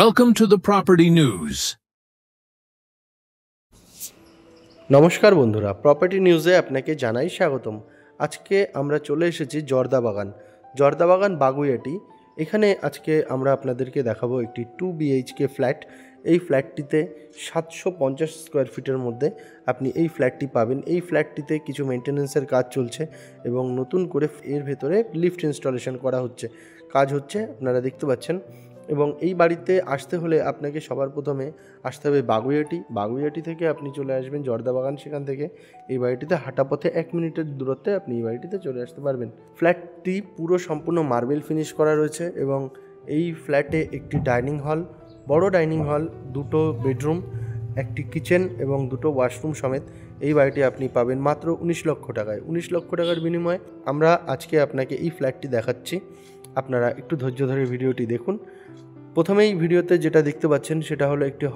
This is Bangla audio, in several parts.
Welcome to the Property News. নমস্কার বন্ধুরা, প্রপার্টি নিউজে আপনাকে জানাই স্বাগতম। আজকে আমরা চলে এসেছি জর্দাবাগান বাগুইআটি। এখানে আজকে আমরা আপনাদেরকে দেখাবো একটি 2 BHK ফ্ল্যাট। এই ফ্ল্যাটটিতে 750 স্কোয়ার ফিটের মধ্যে আপনি এই ফ্ল্যাটটি পাবেন। এই ফ্ল্যাটটিতে কিছু মেনটেন্যান্সের কাজ চলছে এবং নতুন করে এর ভেতরে লিফট ইনস্টলেশন করা হচ্ছে, আপনারা দেখতে পাচ্ছেন। এবং এই বাড়িতে আসতে হলে আপনাকে সবার প্রথমে আসতে হবে বাগুইআটি থেকে আপনি চলে আসবেন জর্দাবাগান। সেখান থেকে এই বাড়িটিতে হাঁটা পথে 1 মিনিটের দূরত্বে আপনি এই বাড়িটিতে চলে আসতে পারবেন। ফ্ল্যাটটি পুরো সম্পূর্ণ মার্বেল ফিনিশ করা রয়েছে এবং এই ফ্ল্যাটে একটি বড় ডাইনিং হল, 2টো বেডরুম, একটি কিচেন এবং 2টো ওয়াশরুম সমেত এই বাড়িটি আপনি পাবেন মাত্র 19 লক্ষ টাকায়। 19 লক্ষ টাকার বিনিময়ে আমরা আজকে আপনাকে এই ফ্ল্যাটটি দেখাচ্ছি। আপনারা একটু ধৈর্য ধরে ভিডিওটি দেখুন। প্রথমেই ভিডিওতে যেটা দেখতে পাচ্ছেন সেটা হলো একটি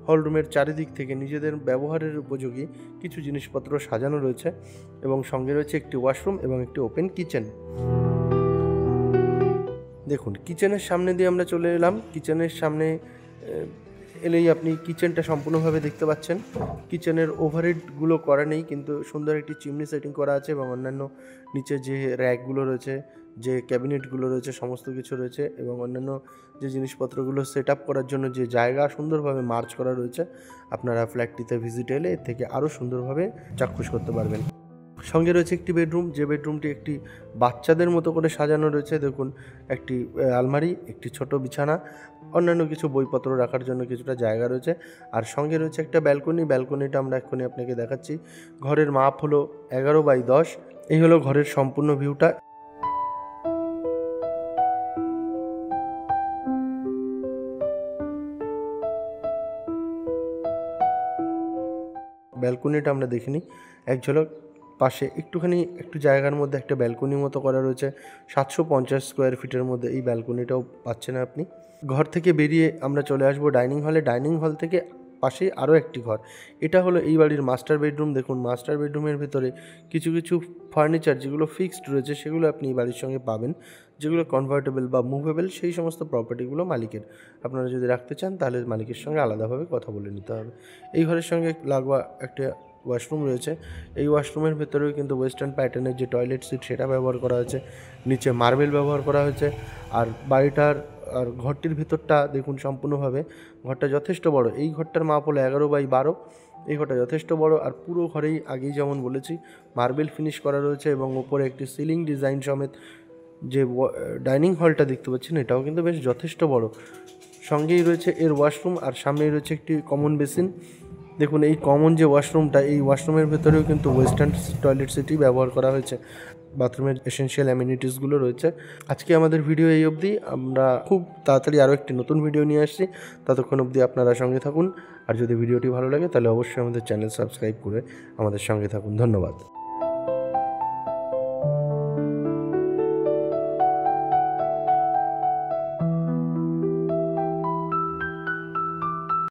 হলরুমের চারিদিক থেকে নিজেদের ব্যবহারের উপযোগী কিছু জিনিসপত্র সাজানো রয়েছে এবং সঙ্গে রয়েছে একটি ওয়াশরুম এবং একটি ওপেন কিচেন। দেখুন, কিচেনের সামনে দিয়ে আমরা চলে এলাম। কিচেনের সামনে এলেই আপনি কিচেনটা সম্পূর্ণভাবে দেখতে পাচ্ছেন। কিচেনের ওভারহেডগুলো করা নেই, কিন্তু সুন্দর একটি চিমনি সেটিং করা আছে এবং অন্যান্য নিচে যে র্যাকগুলো রয়েছে, যে ক্যাবিনেটগুলো রয়েছে, সমস্ত কিছু রয়েছে এবং অন্যান্য যে জিনিসপত্রগুলো সেট আপ করার জন্য যে জায়গা সুন্দরভাবে মার্চ করা রয়েছে। আপনারা ফ্ল্যাটটিতে ভিজিট এলে এর থেকে আরও সুন্দরভাবে চাক্ষুষ করতে পারবেন। সঙ্গে রয়েছে একটি বেডরুম, যে বেডরুমটি একটি বাচ্চাদের মতো করে সাজানো রয়েছে। দেখুন, একটি আলমারি, একটি ছোট বিছানা, অন্যান্য কিছু বইপত্র রাখার জন্য কিছুটা জায়গা রয়েছে। আর সঙ্গে রয়েছে একটা ব্যালকনিটা আমরা এক্ষুনি আপনাকে দেখাচ্ছি। ঘরের মাপ হলো 11x10। এই হলো ঘরের সম্পূর্ণ ভিউটা। ব্যালকনিটা আমরা দেখিনি এক ঝলক। পাশে একটু জায়গার মধ্যে একটা ব্যালকনি মতো করা রয়েছে। 750 স্কোয়ার ফিটের মধ্যে এই ব্যালকনিটাও পাচ্ছেন আপনি। ঘর থেকে বেরিয়ে আমরা চলে আসবো ডাইনিং হলে। ডাইনিং হল থেকে পাশে আরও একটি ঘর। এটা হলো এই বাড়ির মাস্টার বেডরুম। দেখুন, মাস্টার বেডরুমের ভেতরে কিছু ফার্নিচার যেগুলো ফিক্সড রয়েছে সেগুলো আপনি এই বাড়ির সঙ্গে পাবেন। যেগুলো কনভার্টেবল বা মুভেবল, সেই সমস্ত প্রপার্টিগুলো মালিকের। আপনারা যদি রাখতে চান তাহলে মালিকের সঙ্গে আলাদাভাবে কথা বলে নিতে হবে। এই ঘরের সঙ্গে লাগোয়া একটা ওয়াশরুম রয়েছে। এই ওয়াশরুমের ভেতরেও কিন্তু ওয়েস্টার্ন প্যাটার্নের যে টয়লেট সিট সেটা ব্যবহার করা হয়েছে, নিচে মার্বেল ব্যবহার করা হয়েছে। আর ঘরটির ভিতরটা দেখুন সম্পূর্ণভাবে। ঘরটা যথেষ্ট বড়। এই ঘরটার মাপ হলো 11x12। এই ঘরটা যথেষ্ট বড়। আর পুরো ঘরেই আগেই যেমন বলেছি মার্বেল ফিনিশ করা রয়েছে এবং ওপরে একটি সিলিং ডিজাইন সমেত যে ডাইনিং হলটা দেখতে পাচ্ছেন এটাও কিন্তু বেশ যথেষ্ট বড়। সঙ্গেই রয়েছে এর ওয়াশরুম আর সামনেই রয়েছে একটি কমন বেসিন। দেখুন, এই কমন যে ওয়াশরুমটা, এই ওয়াশরুমের ভেতরেও কিন্তু ওয়েস্টার্ন টয়লেট সিটই ব্যবহার করা হয়েছে। বাথরুমের এসেনশিয়াল অ্যামিনিটিসগুলো রয়েছে। আজকে আমাদের ভিডিও এই অবধি। আমরা খুব তাড়াতাড়ি আরও একটি নতুন ভিডিও নিয়ে আসছি। ততক্ষণ অবধি আপনারা সঙ্গে থাকুন। আর যদি ভিডিওটি ভালো লাগে তাহলে অবশ্যই আমাদের চ্যানেল সাবস্ক্রাইব করে আমাদের সঙ্গে থাকুন। ধন্যবাদ।